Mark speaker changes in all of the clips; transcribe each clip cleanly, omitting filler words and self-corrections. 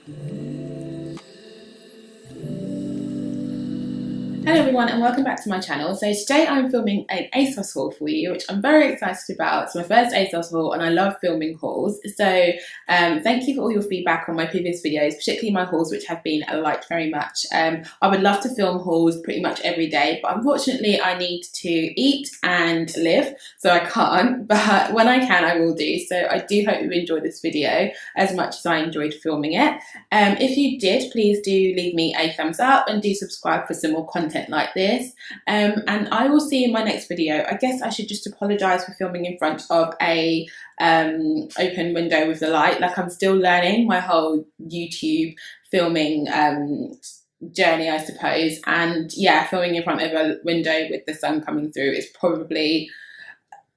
Speaker 1: Hello everyone and welcome back to my channel. So today I'm filming an Asos haul for you, which I'm very excited about. It's my first Asos haul and I love filming hauls. So thank you for all your feedback on my previous videos, particularly my hauls which have been liked very much. I would love to film hauls pretty much every day, but unfortunately I need to eat and live, so I can't, but when I can I will do. So I do hope you enjoyed this video as much as I enjoyed filming it. If you did, please do leave me a thumbs up and do subscribe for some more content like this, and I will see you in my next video. I guess I should just apologise for filming in front of a open window with the light. Like, I'm still learning my whole YouTube filming journey, I suppose, and yeah, filming in front of a window with the sun coming through is probably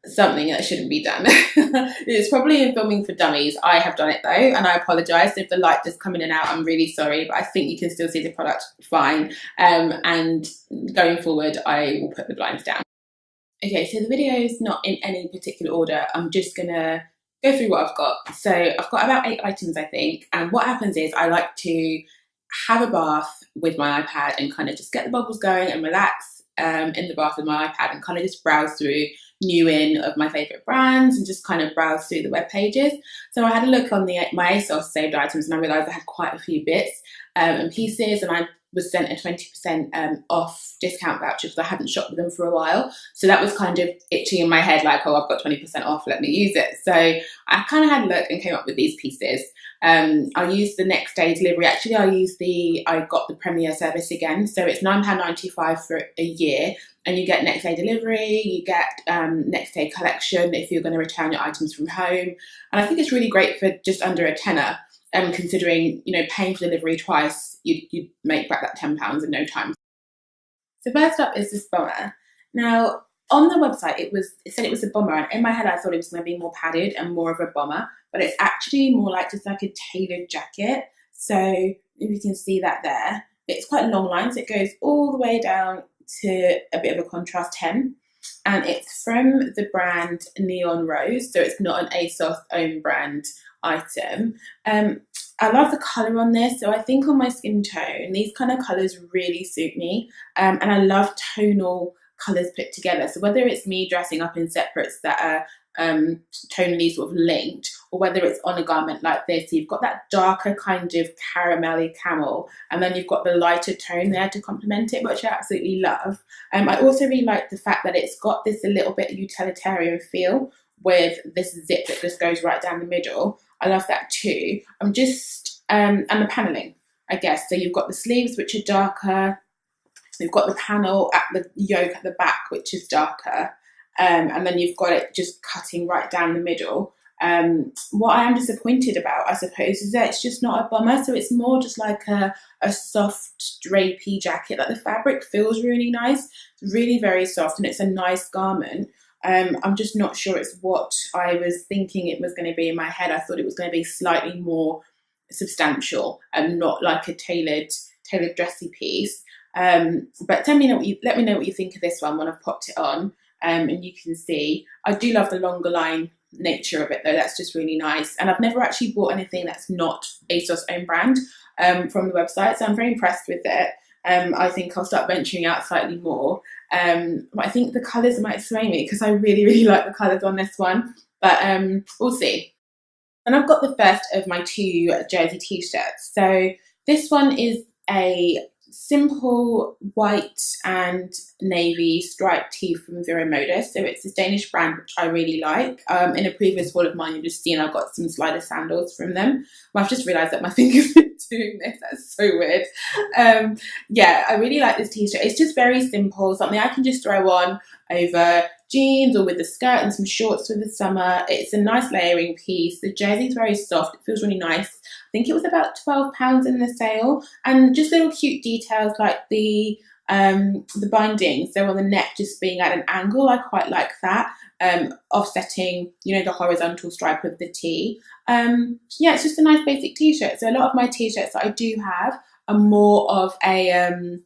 Speaker 1: something that shouldn't be done. It's probably in filming for dummies. I have done it though, and I apologise if the light just come in and out. I'm really sorry, but I think you can still see the product fine, and going forward I will put the blinds down. Okay, so the video is not in any particular order. I'm just gonna go through what I've got. So I've got about 8 items, I think, and what happens is I like to have a bath with my iPad and kind of just get the bubbles going and relax in the bath with my iPad and kind of just browse through new in of my favourite brands and just kind of browse through the web pages. So I had a look on my Asos saved items and I realised I had quite a few bits and pieces, and I was sent a 20% off discount voucher because I hadn't shopped with them for a while. So that was kind of itching in my head, like, oh, I've got 20% off, let me use it. So I kind of had a look and came up with these pieces. I used the next day delivery. Actually, I got the Premier service again. So it's £9.95 for a year, and you get next day delivery, you get next day collection if you're going to return your items from home. And I think it's really great for just under a tenner. Considering, you know, paying for delivery twice, you'd make back that £10 in no time. So first up is this bomber. Now, on the website, it said it was a bomber, and in my head I thought it was going to be more padded and more of a bomber, but it's actually more like just like a tailored jacket. So if you can see that there, it's quite long lines. It goes all the way down to a bit of a contrast hem, and it's from the brand Neon Rose, so it's not an Asos own brand item. I love the colour on this. So I think on my skin tone, these kind of colours really suit me, and I love tonal colours put together. So whether it's me dressing up in separates that are tonally sort of linked, or whether it's on a garment like this, so you've got that darker kind of caramelly camel, and then you've got the lighter tone there to complement it, which I absolutely love. I also really like the fact that it's got this a little bit utilitarian feel with this zip that just goes right down the middle. I love that too. And the paneling, I guess. So you've got the sleeves, which are darker. You've got the panel at the yoke at the back, which is darker. And then you've got it just cutting right down the middle. What I am disappointed about, I suppose, is that it's just not a bomber. So it's more just like a soft drapey jacket. Like, the fabric feels really nice. It's really very soft, and it's a nice garment. I'm just not sure it's what I was thinking it was going to be in my head. I thought it was going to be slightly more substantial and not like a tailored dressy piece. But let me know what you think of this one when I've popped it on. And you can see I do love the longer line nature of it though. That's just really nice. And I've never actually bought anything that's not Asos own brand from the website, so I'm very impressed with it. I think I'll start venturing out slightly more. But I think the colours might sway me because I really, really like the colours on this one. But we'll see. And I've got the first of my 2 jersey t-shirts. So this one is a simple white and navy striped tee from Vero Moda. So it's a Danish brand which I really like. In a previous haul of mine, you've just seen I got some slider sandals from them. Well, I've just realised that my fingers been doing this. That's so weird. Yeah, I really like this t-shirt. It's just very simple, something I can just throw on over jeans or with a skirt and some shorts for the summer. It's a nice layering piece. The jersey's very soft. It feels really nice. I think it was about £12 in the sale, and just little cute details like the binding. So on the neck just being at an angle, I quite like that. Offsetting, you know, the horizontal stripe of the tee. Yeah, it's just a nice basic t-shirt. So a lot of my t-shirts that I do have are more of a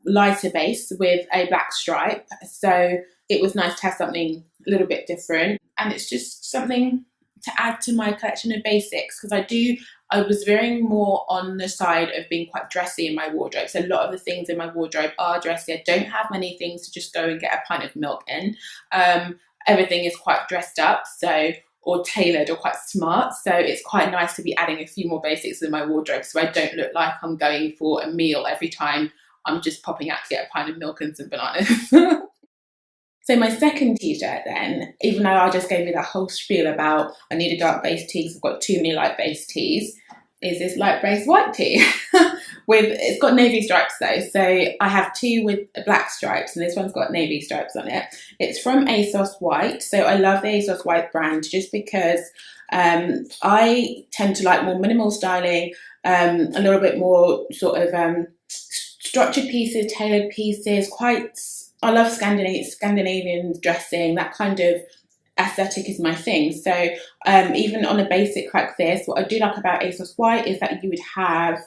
Speaker 1: lighter base with a black stripe. So it was nice to have something a little bit different, and it's just something to add to my collection of basics, because I was veering more on the side of being quite dressy in my wardrobe. So a lot of the things in my wardrobe are dressy. I don't have many things to just go and get a pint of milk in. Everything is quite dressed up, so, or tailored or quite smart. So it's quite nice to be adding a few more basics in my wardrobe so I don't look like I'm going for a meal every time I'm just popping out to get a pint of milk and some bananas. So my second t-shirt then, even though I just gave you that whole spiel about I need a dark base tee because I've got too many light base tees, is this light base white tee. It's got navy stripes though. So I have two with black stripes and this one's got navy stripes on it. It's from Asos White. So I love the Asos White brand just because I tend to like more minimal styling, a little bit more sort of structured pieces, tailored pieces, I love Scandinavian dressing, that kind of aesthetic is my thing. So even on a basic like this, what I do like about Asos White is that you would have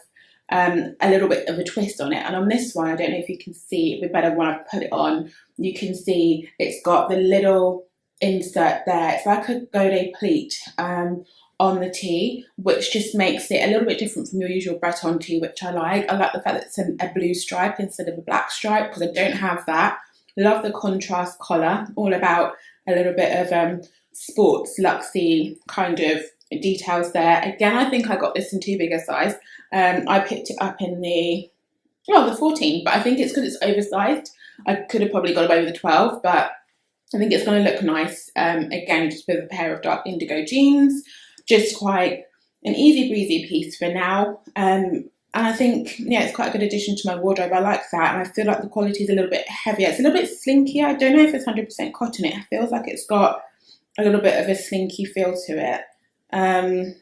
Speaker 1: a little bit of a twist on it. And on this one, I don't know if you can see, it'd be better when I put it on, you can see it's got the little insert there. It's like a godet pleat on the tee, which just makes it a little bit different from your usual Breton tee, which I like. I like the fact that it's a blue stripe instead of a black stripe because I don't have that. Love the contrast collar, all about a little bit of sports, luxy kind of details there. Again, I think I got this in too big a size. I picked it up in the 14, but I think it's because it's oversized. I could have probably got away with the 12, but I think it's going to look nice. Again, just with a pair of dark indigo jeans. Just quite an easy breezy piece for now. And I think, yeah, it's quite a good addition to my wardrobe. I like that. And I feel like the quality is a little bit heavier. It's a little bit slinkier. I don't know if it's 100% cotton. It feels like it's got a little bit of a slinky feel to it.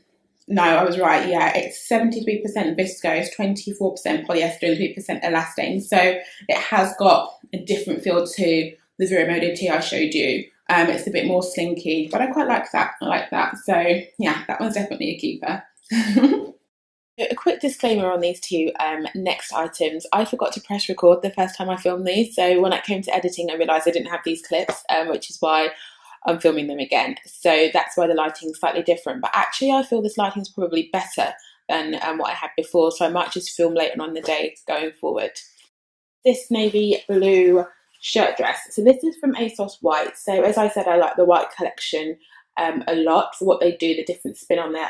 Speaker 1: No, I was right. Yeah, it's 73% viscose, 24% polyester, and 3% elastane. So it has got a different feel to the Vero Moda tee I showed you. It's a bit more slinky, but I quite like that. I like that. So yeah, that one's definitely a keeper. A quick disclaimer on these two next items. I forgot to press record the first time I filmed these. So when it came to editing, I realised I didn't have these clips, which is why I'm filming them again. So that's why the lighting is slightly different. But actually, I feel this lighting is probably better than what I had before. So I might just film later on the day going forward. This navy blue shirt dress. So this is from Asos White. So as I said, I like the white collection a lot for what they do, the different spin on their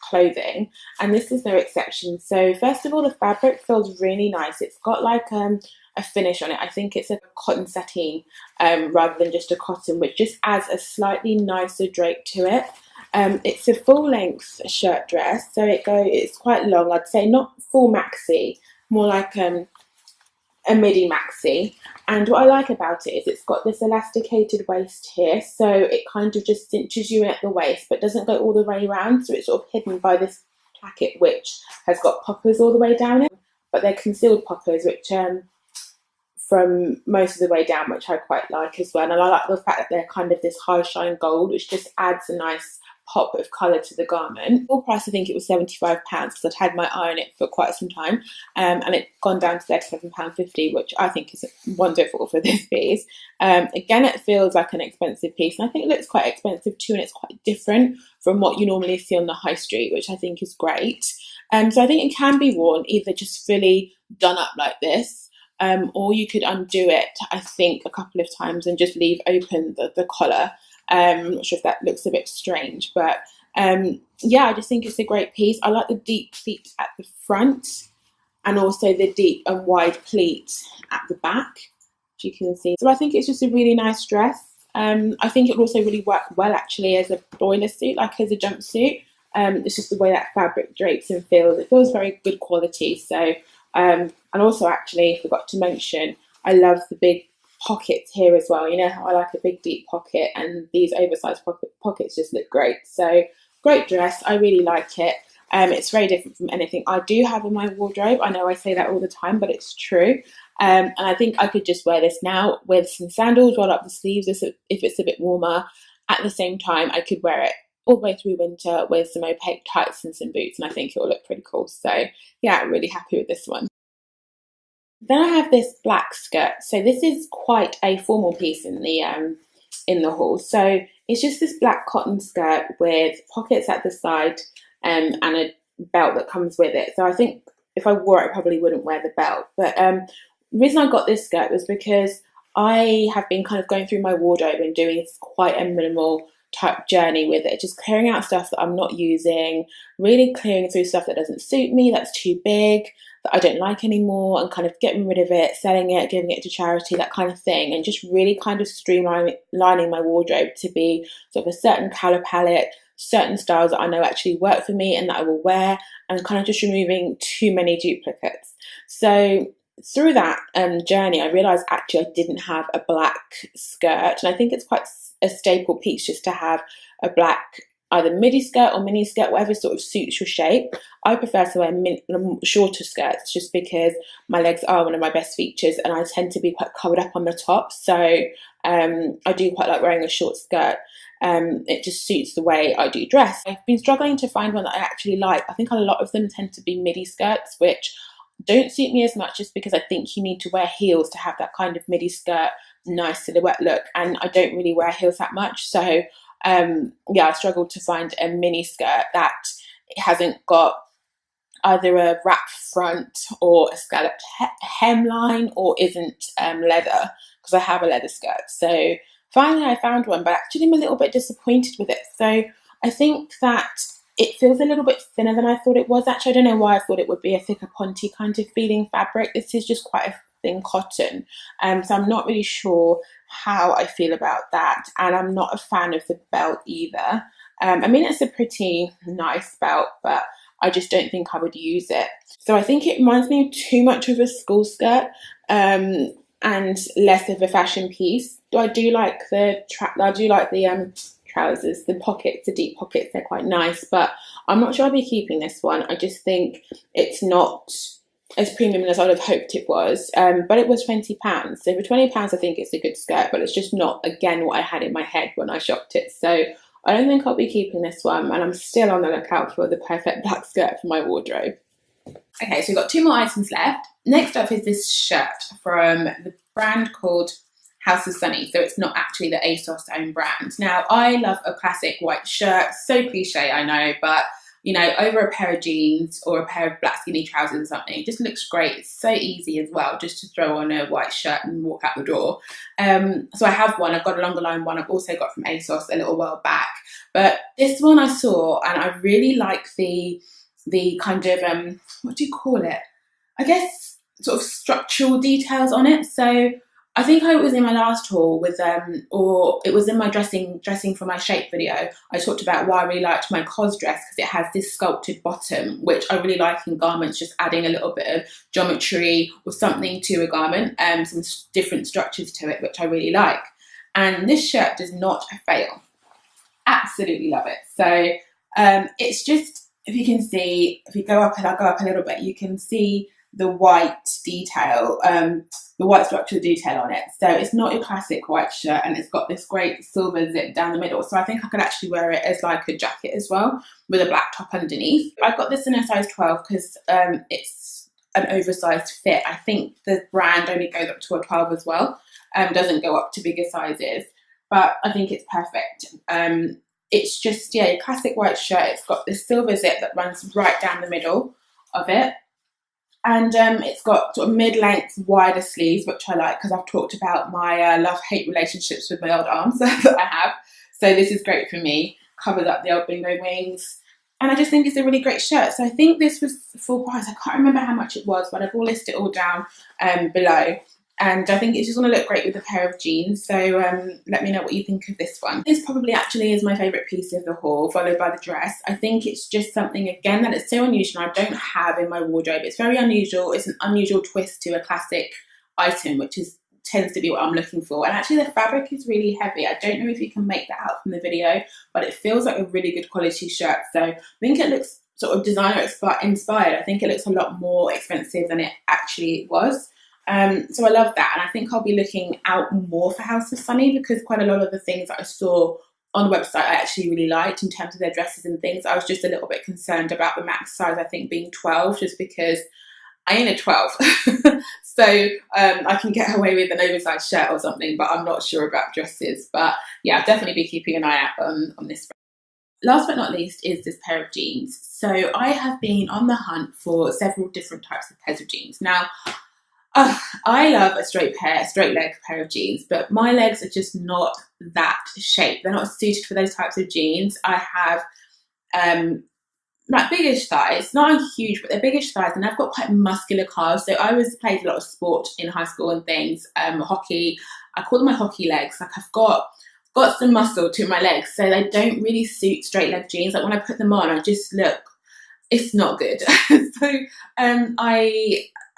Speaker 1: clothing. And this is no exception. So first of all, the fabric feels really nice. It's got like a finish on it. I think it's a cotton sateen rather than just a cotton, which just adds a slightly nicer drape to it. It's a full length shirt dress. So it's quite long. I'd say not full maxi, more like a midi maxi. And what I like about it is it's got this elasticated waist here, so it kind of just cinches you in at the waist but doesn't go all the way around, so it's sort of hidden by this placket which has got poppers all the way down it, but they're concealed poppers which from most of the way down, which I quite like as well. And I like the fact that they're kind of this high shine gold, which just adds a nice pop of colour to the garment. Full price, I think it was £75 because I'd had my eye on it for quite some time, and it's gone down to £37.50, which I think is wonderful for this piece. Again, it feels like an expensive piece, and I think it looks quite expensive too, and it's quite different from what you normally see on the high street, which I think is great. So I think it can be worn either just fully done up like this, or you could undo it, I think, a couple of times and just leave open the collar. I'm not sure if that looks a bit strange, but yeah, I just think it's a great piece. I like the deep pleat at the front and also the deep and wide pleat at the back, as you can see. So I think it's just a really nice dress. I think it would also really work well actually as a boiler suit, like as a jumpsuit. It's just the way that fabric drapes and feels. It feels very good quality. So, and also actually forgot to mention, I love the big pockets here as well. You know how I like a big deep pocket, and these oversized pockets just look great. So great dress. I really like it. It's very different from anything I do have in my wardrobe. I know I say that all the time, but it's true. And I think I could just wear this now with some sandals, roll up the sleeves if it's a bit warmer. At the same time, I could wear it all the way through winter with some opaque tights and some boots, and I think it will look pretty cool. So yeah, really happy with this one. Then I have this black skirt. So this is quite a formal piece in the haul. So it's just this black cotton skirt with pockets at the side and a belt that comes with it. So I think if I wore it, I probably wouldn't wear the belt. But the reason I got this skirt was because I have been kind of going through my wardrobe and doing quite a minimal type journey with it, just clearing out stuff that I'm not using, really clearing through stuff that doesn't suit me, that's too big, that I don't like anymore, and kind of getting rid of it, selling it, giving it to charity, that kind of thing, and just really kind of streamlining my wardrobe to be sort of a certain colour palette, certain styles that I know actually work for me and that I will wear, and kind of just removing too many duplicates. So through that journey, I realised actually I didn't have a black skirt, and I think it's quite a staple piece just to have a black either midi skirt or mini skirt, whatever sort of suits your shape. I prefer to wear shorter skirts just because my legs are one of my best features and I tend to be quite covered up on the top, so I do quite like wearing a short skirt. It just suits the way I do dress. I've been struggling to find one that I actually like. I think a lot of them tend to be midi skirts, which don't suit me as much, just because I think you need to wear heels to have that kind of midi skirt, nice silhouette look, and I don't really wear heels that much. So I struggled to find a mini skirt that hasn't got either a wrap front or a scalloped hemline or isn't leather, because I have a leather skirt. So finally I found one, but actually I'm a little bit disappointed with it. So I think that it feels a little bit thinner than I thought it was. Actually, I don't know why I thought it would be a thicker ponte kind of feeling fabric. This is just quite a thin cotton. So I'm not really sure how I feel about that. And I'm not a fan of the belt either. I mean, it's a pretty nice belt, but I just don't think I would use it. So I think it reminds me too much of a school skirt and less of a fashion piece. I do like the trousers, the pockets, the deep pockets, they're quite nice, but I'm not sure I'll be keeping this one. I just think it's not as premium as I would have hoped it was, but it was £20. So for £20 I think it's a good skirt, but it's just not, again, what I had in my head when I shopped it. So I don't think I'll be keeping this one, and I'm still on the lookout for the perfect black skirt for my wardrobe. Okay, so we've got 2 more items left. Next up is this shirt from the brand called House of Sunny, so it's not actually the Asos own brand. Now, I love a classic white shirt, so cliche, I know, but you know, over a pair of jeans or a pair of black skinny trousers or something, it just looks great. It's so easy as well, just to throw on a white shirt and walk out the door. So I have one. I've got a longer line one. I've also got from Asos a little while back, but this one I saw and I really like the kind of what do you call it? I guess sort of structural details on it. So I think I was in my last haul with or it was in my dressing for my shape video. I talked about why I really liked my COS dress, because it has this sculpted bottom, which I really like in garments, just adding a little bit of geometry or something to a garment, some different structures to it, which I really like. And this shirt does not fail. Absolutely love it. So it's just, if you can see, if you go up and I'll go up a little bit, you can see the white detail, the white structural detail on it. So it's not your classic white shirt, and it's got this great silver zip down the middle. So I think I could actually wear it as like a jacket as well, with a black top underneath. I got this in a size 12 because it's an oversized fit. I think the brand only goes up to a 12 as well, doesn't go up to bigger sizes, but I think it's perfect. It's just, yeah, your classic white shirt. It's got this silver zip that runs right down the middle of it. And it's got sort of mid-length, wider sleeves, which I like because I've talked about my love-hate relationships with my old arms that I have. So this is great for me. Covers up the old bingo wings. And I just think it's a really great shirt. So I think this was full price. I can't remember how much it was, but I've all listed it all down below. And I think it's just going to look great with a pair of jeans. So let me know what you think of this one. This probably actually is my favourite piece of the haul, followed by the dress. I think it's just something, again, that is so unusual I don't have in my wardrobe. It's very unusual. It's an unusual twist to a classic item, which tends to be what I'm looking for. And actually the fabric is really heavy. I don't know if you can make that out from the video, but it feels like a really good quality shirt. So I think it looks sort of designer inspired. I think it looks a lot more expensive than it actually was. So I love that, and I think I'll be looking out more for House of Sunny, because quite a lot of the things that I saw on the website I actually really liked in terms of their dresses and things. I was just a little bit concerned about the max size, I think, being 12, just because I ain't a 12. So I can get away with an oversized shirt or something, but I'm not sure about dresses. But yeah, I'll definitely be keeping an eye out on this. last but not least is this pair of jeans. So I have been on the hunt for several different types of pairs of jeans. Now, I love a straight leg pair of jeans, but my legs are just not that shape. They're not suited for those types of jeans. I have like biggish thighs, not huge, but they're biggish thighs, and I've got quite muscular calves. So I played a lot of sport in high school and things, hockey. I call them my hockey legs. Like I've got some muscle to my legs, so they don't really suit straight leg jeans. Like when I put them on, I just look, it's not good. So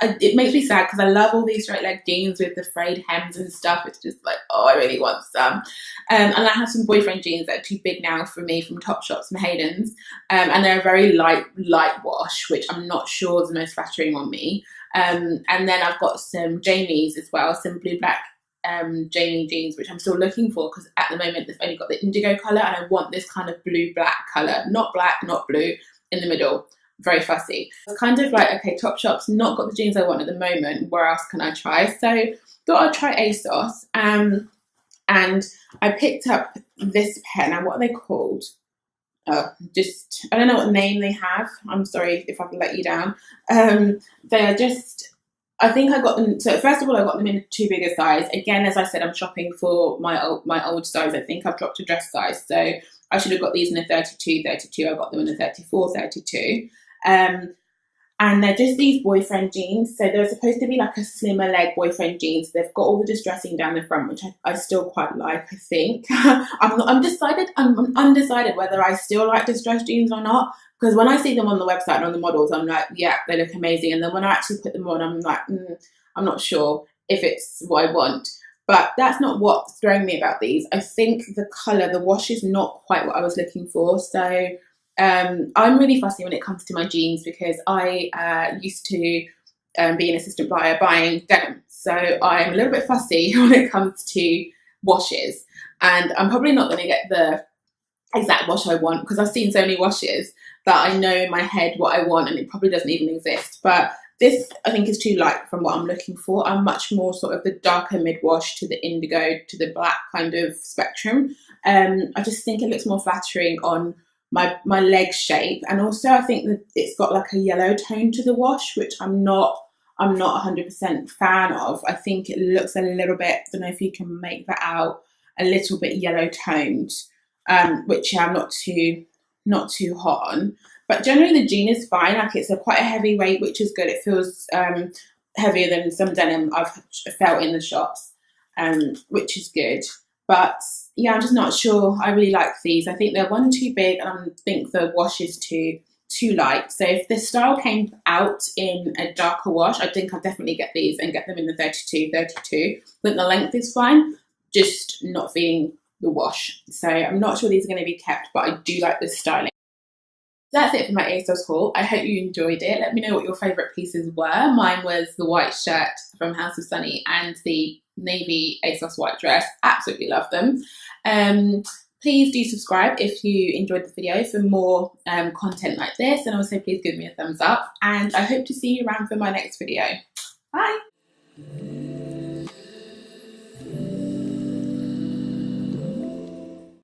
Speaker 1: it makes me sad because I love all these straight leg jeans with the frayed hems and stuff. It's just like, oh, I really want some. And I have some boyfriend jeans that are too big now for me from Topshop, from Hayden's. And they're a very light wash, which I'm not sure is the most flattering on me. And then I've got some Jamies as well, some blue black Jamie jeans, which I'm still looking for because at the moment they've only got the indigo colour, and I want this kind of blue black colour, not black, not blue, in the middle. Very fussy. It's kind of like, okay, Topshop's not got the jeans I want at the moment, where else can I try? So thought I'd try Asos, and I picked up this pair. Now, what are they called? I don't know what name they have. I'm sorry if I've let you down. They are just, I think I got them, so first of all I got them in too big a size. Again, as I said, I'm shopping for my old size. I think I've dropped a dress size, so I should have got these in a 32. I got them in a 34, 32. And they're just these boyfriend jeans. So they're supposed to be like a slimmer leg boyfriend jeans. They've got all the distressing down the front, which I still quite like, I think. I'm undecided whether I still like distressed jeans or not. Because when I see them on the website and on the models, I'm like, yeah, they look amazing. And then when I actually put them on, I'm like, I'm not sure if it's what I want. But that's not what's throwing me about these. I think the colour, the wash is not quite what I was looking for. So I'm really fussy when it comes to my jeans because I used to be an assistant buyer buying denim. So I'm a little bit fussy when it comes to washes. And I'm probably not going to get the exact wash I want because I've seen so many washes that I know in my head what I want, and it probably doesn't even exist. But this, I think, is too light from what I'm looking for. I'm much more sort of the darker mid-wash to the indigo to the black kind of spectrum. I just think it looks more flattering on my leg shape, and also I think that it's got like a yellow tone to the wash, which I'm not 100% fan of. I think it looks a little bit, I don't know if you can make that out, a little bit yellow toned, which I'm not too hot on. But generally the jean is fine. Like it's quite a heavy weight, which is good. It feels heavier than some denim I've felt in the shops, which is good. But yeah, I'm just not sure I really like these. I think they're one too big, and I think the wash is too light. So if the style came out in a darker wash, I think I'd definitely get these and get them in the 32. I think the length is fine, just not feeling the wash. So I'm not sure these are going to be kept, but I do like this styling. That's it for my ASOS haul. I hope you enjoyed it. Let me know what your favourite pieces were. Mine was the white shirt from House of Sunny and the navy ASOS white dress. Absolutely love them. Please do subscribe if you enjoyed the video for more content like this, and also please give me a thumbs up, and I hope to see you around for my next video. Bye!